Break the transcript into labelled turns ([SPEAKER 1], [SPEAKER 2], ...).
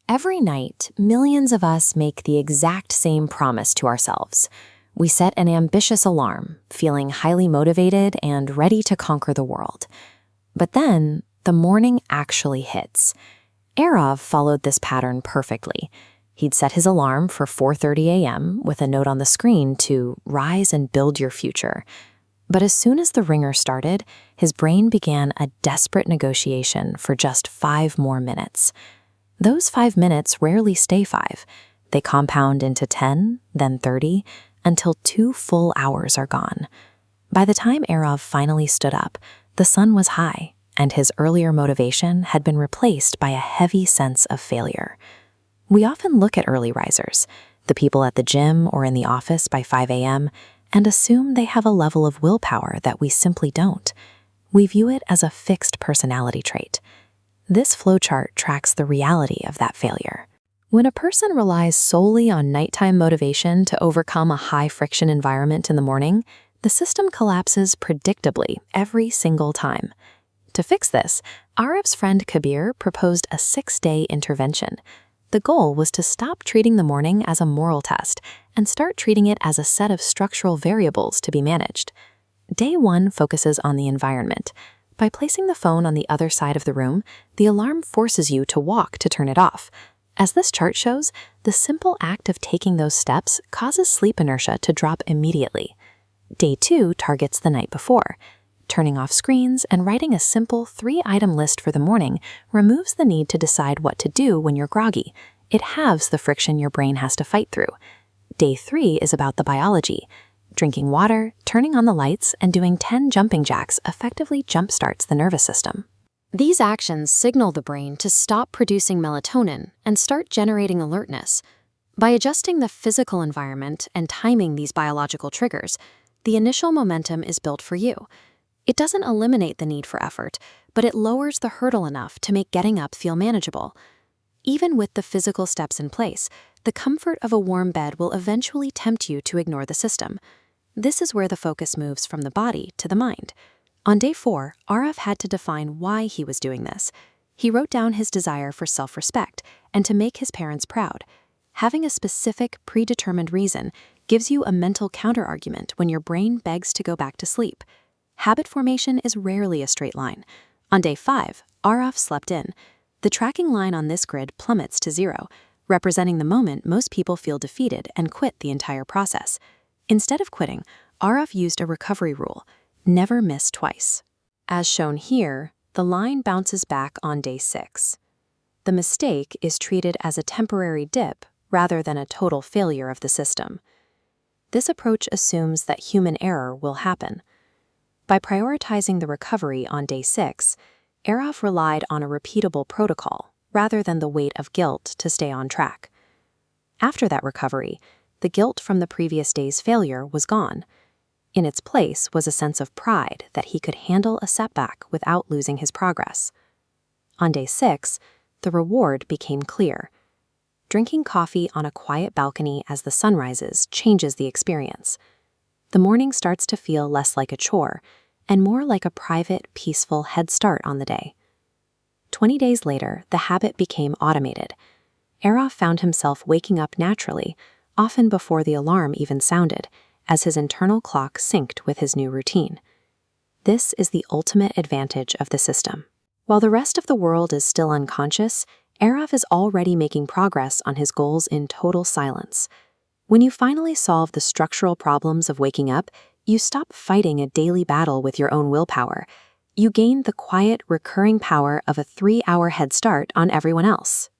[SPEAKER 1] Every night, millions of us make the exact same promise to ourselves. We set an ambitious alarm, feeling highly motivated and ready to conquer the world. But then, the morning actually hits. Arov followed this pattern perfectly. He'd set his alarm for 4:30 a.m. with a note on the screen to rise and build your future. But as soon as the ringer started, his brain began a desperate negotiation for just 5 more minutes. Those 5 minutes rarely stay 5. They compound into 10, then 30, until 2 full hours are gone. By the time Arov finally stood up, the sun was high, and his earlier motivation had been replaced by a heavy sense of failure. We often look at early risers, the people at the gym or in the office by 5 a.m., and assume they have a level of willpower that we simply don't. We view it as a fixed personality trait. This flowchart tracks the reality of that failure. When a person relies solely on nighttime motivation to overcome a high-friction environment in the morning, the system collapses predictably every single time. To fix this, Arev's friend Kabir proposed a 6-day intervention. The goal was to stop treating the morning as a moral test and start treating it as a set of structural variables to be managed. Day 1 focuses on the environment. By placing the phone on the other side of the room, the alarm forces you to walk to turn it off. As this chart shows, the simple act of taking those steps causes sleep inertia to drop immediately. Day 2 targets the night before. Turning off screens and writing a simple 3-item list for the morning removes the need to decide what to do when you're groggy. It halves the friction your brain has to fight through. Day 3 is about the biology. Drinking water, turning on the lights, and doing 10 jumping jacks effectively jumpstarts the nervous system.
[SPEAKER 2] These actions signal the brain to stop producing melatonin and start generating alertness. By adjusting the physical environment and timing these biological triggers, the initial momentum is built for you. It doesn't eliminate the need for effort, but it lowers the hurdle enough to make getting up feel manageable. Even with the physical steps in place, the comfort of a warm bed will eventually tempt you to ignore the system. This is where the focus moves from the body to the mind. On day 4, Arev had to define why he was doing this. He wrote down his desire for self-respect and to make his parents proud. Having a specific, predetermined reason gives you a mental counterargument when your brain begs to go back to sleep. Habit formation is rarely a straight line. On day 5, Arev slept in. The tracking line on this grid plummets to 0, representing the moment most people feel defeated and quit the entire process. Instead of quitting, Arev used a recovery rule: never miss twice. As shown here, the line bounces back on day 6. The mistake is treated as a temporary dip rather than a total failure of the system. This approach assumes that human error will happen. By prioritizing the recovery on day 6, Arev relied on a repeatable protocol rather than the weight of guilt to stay on track. After that recovery, the guilt from the previous day's failure was gone. In its place was a sense of pride that he could handle a setback without losing his progress. On day 6, the reward became clear. Drinking coffee on a quiet balcony as the sun rises changes the experience. The morning starts to feel less like a chore and more like a private, peaceful head start on the day. 20 days later, the habit became automated. Arev found himself waking up naturally, often before the alarm even sounded, as his internal clock synced with his new routine. This is the ultimate advantage of the system. While the rest of the world is still unconscious, Arev is already making progress on his goals in total silence. When you finally solve the structural problems of waking up, you stop fighting a daily battle with your own willpower. You gain the quiet, recurring power of a 3-hour head start on everyone else.